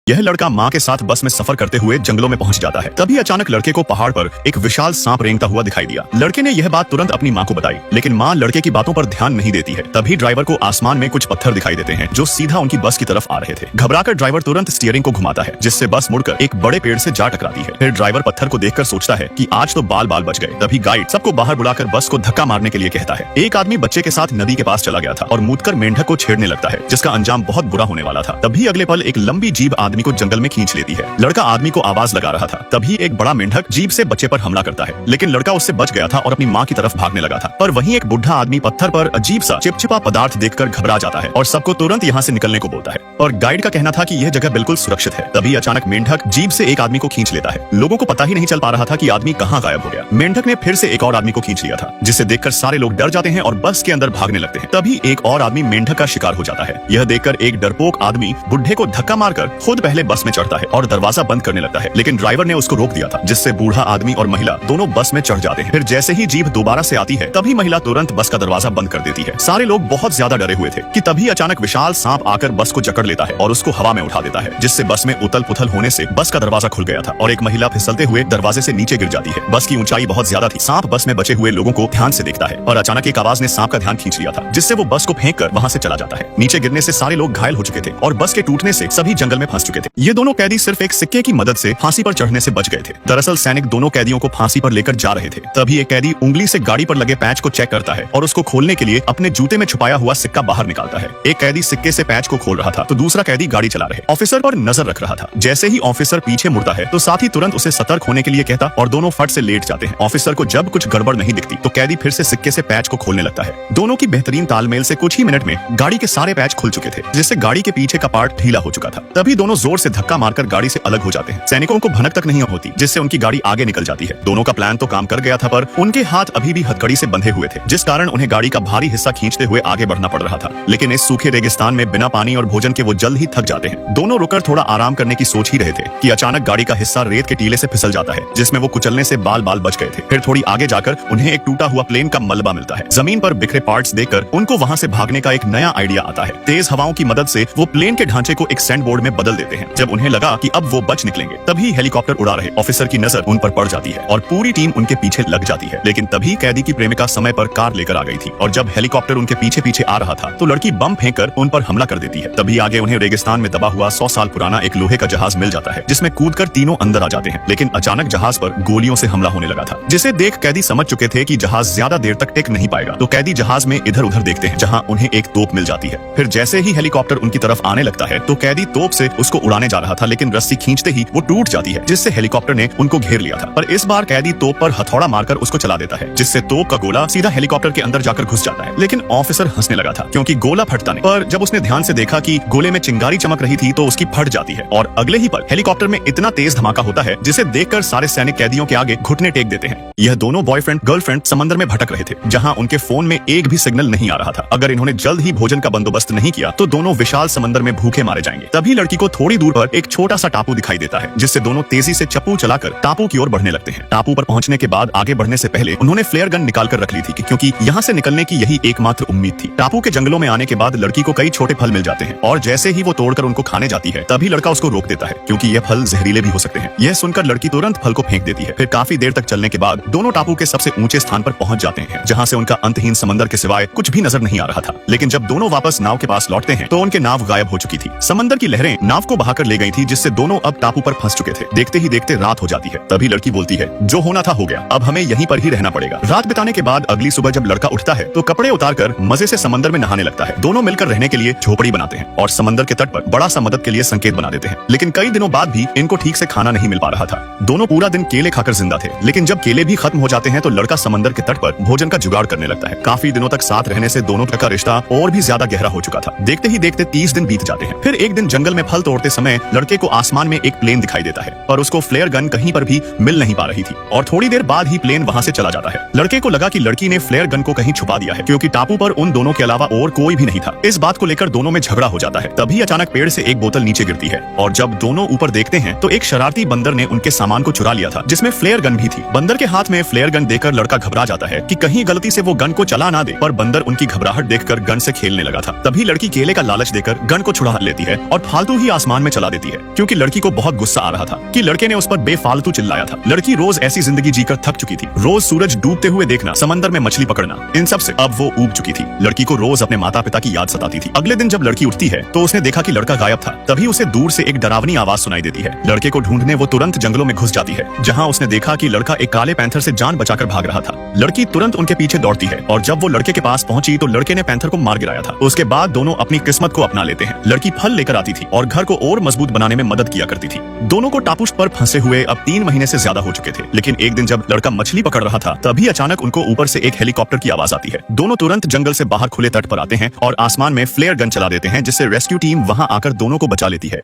यह लड़का माँ के साथ बस में सफर करते हुए जंगलों में पहुंच जाता है। तभी अचानक लड़के को पहाड़ पर एक विशाल सांप रेंगता हुआ दिखाई दिया। लड़के ने यह बात तुरंत अपनी माँ को बताई, लेकिन माँ लड़के की बातों पर ध्यान नहीं देती है। तभी ड्राइवर को आसमान में कुछ पत्थर दिखाई देते हैं जो सीधा उनकी बस की तरफ आ रहे थे। घबराकर ड्राइवर तुरंत स्टीयरिंग को घुमाता है, जिससे बस मुड़कर एक बड़े पेड़ से जा टकराती है। फिर ड्राइवर पत्थर को देखकर सोचता है कि आज तो बाल बाल बच गए। तभी गाइड सबको बाहर बुलाकर बस को धक्का मारने के लिए कहता है। एक आदमी बच्चे के साथ नदी के पास चला गया था और मूतकर मेंढक को छेड़ने लगता है, जिसका अंजाम बहुत बुरा होने वाला था। तभी अगले पल एक लंबी जीभ आदमी को जंगल में खींच लेती है। लड़का आदमी को आवाज लगा रहा था। तभी एक बड़ा मेंढक जीभ से बच्चे पर हमला करता है, लेकिन लड़का उससे बच गया था और अपनी माँ की तरफ भागने लगा था। पर वहीं एक बुढ़ा आदमी पत्थर पर अजीब सा चिपचिपा पदार्थ देखकर घबरा जाता है और सबको तुरंत यहाँ से निकलने को बोलता है। और गाइड का कहना था कि यह जगह बिल्कुल सुरक्षित है। तभी अचानक मेंढक जीभ से एक आदमी को खींच लेता है। लोगों को पता ही नहीं चल पा रहा था कि आदमी कहाँ गायब हो गया। मेंढक ने फिर से एक और आदमी को खींच लिया था, जिसे देखकर सारे लोग डर जाते हैं और बस के अंदर भागने लगते हैं। तभी एक और आदमी मेंढक का शिकार हो जाता है। यह देखकर एक डरपोक आदमी बुढ़े को धक्का मारकर खुद पहले बस में चढ़ता है और दरवाजा बंद करने लगता है, लेकिन ड्राइवर ने उसको रोक दिया था, जिससे बूढ़ा आदमी और महिला दोनों बस में चढ़ जाते हैं। फिर जैसे ही जीभ दोबारा से आती है, तभी महिला तुरंत बस का दरवाजा बंद कर देती है। सारे लोग बहुत ज्यादा डरे हुए थे कि तभी अचानक विशाल सांप आकर बस को जकड़ लेता है और उसको हवा में उठा देता है, जिससे बस में उथल पुथल होने से बस का दरवाजा खुल गया था और एक महिला फिसलते हुए दरवाजे से नीचे गिर जाती है। बस की ऊंचाई बहुत ज्यादा थी। सांप बस में बचे हुए लोगों को ध्यान से देखता है और अचानक एक आवाज ने सांप का ध्यान खींच लिया था, जिससे वो बस को फेंक कर वहां से चला जाता है। नीचे गिरने से सारे लोग घायल हो चुके थे और बस के टूटने से सभी जंगल में फंस चुके थे। ये दोनों कैदी सिर्फ एक सिक्के की मदद से फांसी पर चढ़ने से बच गए थे। दरअसल सैनिक दोनों कैदियों को फांसी पर लेकर जा रहे थे। तभी एक कैदी उंगली से गाड़ी पर लगे पैच को चेक करता है और उसको खोलने के लिए अपने जूते में छुपाया हुआ सिक्का बाहर निकालता है। एक कैदी सिक्के से पैच को खोल रहा था तो दूसरा कैदी गाड़ी चला रहे ऑफिसर पर नजर रख रहा था। जैसे ही ऑफिसर पीछे मुड़ता है तो साथी तुरंत उसे सतर्क होने के लिए कहता और दोनों फट से लेट जाते हैं। ऑफिसर को जब कुछ गड़बड़ नहीं दिखती तो कैदी फिर से सिक्के से पैच को खोलने लगता है। दोनों की बेहतरीन तालमेल से कुछ ही मिनट में गाड़ी के सारे पैच खुल चुके थे, जिससे गाड़ी के पीछे का पार्ट ढीला हो चुका था। तभी दोनों जोर से धक्का मारकर गाड़ी से अलग हो जाते हैं। सैनिकों को भनक तक नहीं होती, जिससे उनकी गाड़ी आगे निकल जाती है। दोनों का प्लान तो काम कर गया था, पर उनके हाथ अभी भी हथकड़ी से बंधे हुए थे, जिस कारण उन्हें गाड़ी का भारी हिस्सा खींचते हुए आगे बढ़ना पड़ रहा था। लेकिन इस सूखे रेगिस्तान में बिना पानी और भोजन के वो जल्द ही थक जाते हैं। दोनों रुककर थोड़ा आराम करने की सोच ही रहे थे कि अचानक गाड़ी का हिस्सा रेत के टीले से फिसल जाता है, जिसमें वो कुचलने से बाल बाल बच गए थे। फिर थोड़ी आगे जाकर उन्हें एक टूटा हुआ प्लेन का मलबा मिलता है। जमीन पर बिखरे पार्ट्स देखकर उनको वहां से भागने का एक नया आइडिया आता है। तेज हवाओं की मदद से वो प्लेन के ढांचे को एक सैंड बोर्ड में बदल देते हैं। जब उन्हें लगा कि अब वो बच निकलेंगे, तभी हेलीकॉप्टर उड़ा रहे ऑफिसर की नजर उन पर पड़ जाती है और पूरी टीम उनके पीछे लग जाती है। लेकिन तभी कैदी की प्रेमिका समय पर कार लेकर आ गई थी और जब हेलीकॉप्टर उनके पीछे पीछे आ रहा था तो लड़की बम फेंककर उन पर हमला कर देती है। तभी आगे उन्हें रेगिस्तान में दबा हुआ 100 साल पुराना एक लोहे का जहाज मिल जाता है, जिसमें कूदकर तीनों अंदर आ जाते हैं। लेकिन अचानक जहाज पर गोलियों से हमला होने लगा था, जिसे देख कैदी समझ चुके थे कि जहाज ज्यादा देर तक टिक नहीं पाएगा। तो कैदी जहाज में इधर उधर देखते हैं, जहां उन्हें एक तोप मिल जाती है। फिर जैसे ही हेलीकॉप्टर उनकी तरफ आने लगता है तो कैदी तोप से उसको उड़ाने जा रहा था, लेकिन रस्सी खींचते ही वो टूट जाती है, जिससे हेलीकॉप्टर ने उनको घेर लिया था। पर इस बार कैदी तोप पर हथौड़ा मारकर उसको चला देता है, जिससे तोप का गोला सीधा हेलीकॉप्टर के अंदर जाकर घुस जाता है। लेकिन ऑफिसर हंसने लगा था क्योंकि गोला फटता नहीं। पर जब उसने ध्यान से देखा कि गोले में चिंगारी चमक रही थी तो उसकी फट जाती है और अगले ही पल हेलीकॉप्टर में इतना तेज धमाका होता है, जिसे देखकर सारे सैनिक कैदियों के आगे घुटने टेक देते हैं। यह दोनों बॉयफ्रेंड गर्लफ्रेंड समंदर में भटक रहे थे, जहां उनके फोन में एक भी सिग्नल नहीं आ रहा था। अगर इन्होंने जल्द ही भोजन का बंदोबस्त नहीं किया तो दोनों विशाल समंदर में भूखे मारे जाएंगे। तभी लड़की को थोड़ी दूर पर एक छोटा सा टापू दिखाई देता है, जिससे दोनों तेजी से चप्पू चलाकर टापू की ओर बढ़ने लगते हैं। टापू पर पहुंचने के बाद आगे बढ़ने से पहले उन्होंने फ्लेयर गन निकाल कर रख ली थी, क्योंकि यहाँ से निकलने की यही एकमात्र उम्मीद थी। टापू के जंगलों में आने के बाद लड़की को कई छोटे फल मिल जाते हैं और जैसे ही वो तोड़कर उनको खाने जाती है, तभी लड़का उसको रोक देता है, क्योंकि ये फल जहरीले भी हो सकते हैं। यह सुनकर लड़की तुरंत फल को फेंक देती है। फिर काफी देर तक चलने के बाद दोनों टापू के सबसे ऊंचे स्थान पर पहुंच जाते हैं, जहाँ से उनका अंतहीन समंदर के सिवाय कुछ भी नजर नहीं आ रहा था। लेकिन जब दोनों वापस नाव के पास लौटते हैं तो उनके नाव गायब हो चुकी थी। समंदर की लहरें नाव को बहाकर ले गई थी, जिससे दोनों अब टापू पर फंस चुके थे। देखते ही देखते रात हो जाती है। तभी लड़की बोलती है, जो होना था हो गया, अब हमें यहीं पर ही रहना पड़ेगा। रात बिताने के बाद अगली सुबह जब लड़का उठता है तो कपड़े उतारकर मजे से समंदर में नहाने लगता है। दोनों मिलकर रहने के लिए झोपड़ी बनाते हैं और समंदर के तट पर बड़ा सा मदद के लिए संकेत बना देते हैं। लेकिन कई दिनों बाद भी इनको ठीक से खाना नहीं मिल पा रहा था। दोनों पूरा दिन केले खाकर जिंदा थे, लेकिन जब केले भी खत्म हो जाते हैं तो लड़का समंदर के तट पर भोजन का जुगाड़ करने लगता है। काफी दिनों तक साथ रहने से दोनों का रिश्ता और भी ज्यादा गहरा हो चुका था। देखते ही देखते 30 दिन बीत जाते हैं। फिर एक दिन जंगल में फल तोड़ते समय लड़के को आसमान में एक प्लेन दिखाई देता है, पर उसको फ्लेयर गन कहीं पर भी मिल नहीं पा रही थी और थोड़ी देर बाद ही प्लेन वहां से चला जाता है। लड़के को लगा कि लड़की ने फ्लेयर गन को कहीं छुपा दिया है, क्योंकि टापू पर उन दोनों के अलावा और कोई भी नहीं था। इस बात को लेकर दोनों में झगड़ा हो जाता है। तभी अचानक पेड़ से एक बोतल नीचे गिरती है और जब दोनों ऊपर देखते हैं तो एक शरारती बंदर ने उनके सामान को चुरा लिया था, जिसमें फ्लेयर गन भी थी। बंदर के हाथ में फ्लेयर गन देखकर लड़का घबरा जाता है कि कहीं गलती से वो गन को चला ना दे, पर बंदर उनकी घबराहट देखकर गन से खेलने लगा था। तभी लड़की केले का लालच देकर गन को छुड़ा लेती है और फालतू ही आसमान आसमान में चला देती है क्योंकि लड़की को बहुत गुस्सा आ रहा था कि लड़के ने उस पर बेफालतू चिल्लाया था। लड़की रोज ऐसी जिंदगी जीकर थक चुकी थी। रोज सूरज डूबते हुए देखना, समंदर में मछली पकड़ना, इन सब से अब वो ऊब चुकी थी। लड़की को रोज अपने माता पिता की याद सताती थी। अगले दिन जब लड़की उठती है तो उसने देखा कि लड़का गायब था। तभी उसे दूर से एक डरावनी आवाज सुनाई देती है। लड़के को ढूंढने वो तुरंत जंगलों में घुस जाती है, जहाँ उसने देखा कि लड़का एक काले पैंथर से जान बचाकर भाग रहा था। लड़की तुरंत उनके पीछे दौड़ती है और जब वो लड़के के पास पहुंची तो लड़के ने पैंथर को मार गिराया था। उसके बाद दोनों अपनी किस्मत को अपना लेते हैं। लड़की फल लेकर आती थी और घर को और मजबूत बनाने में मदद किया करती थी। दोनों को टापू पर फंसे हुए अब 3 महीने से ज्यादा हो चुके थे। लेकिन एक दिन जब लड़का मछली पकड़ रहा था तभी अचानक उनको ऊपर से एक हेलीकॉप्टर की आवाज आती है। दोनों तुरंत जंगल से बाहर खुले तट पर आते हैं और आसमान में फ्लेयर गन चला देते हैं, जिससे रेस्क्यू टीम वहां आकर दोनों को बचा लेती है।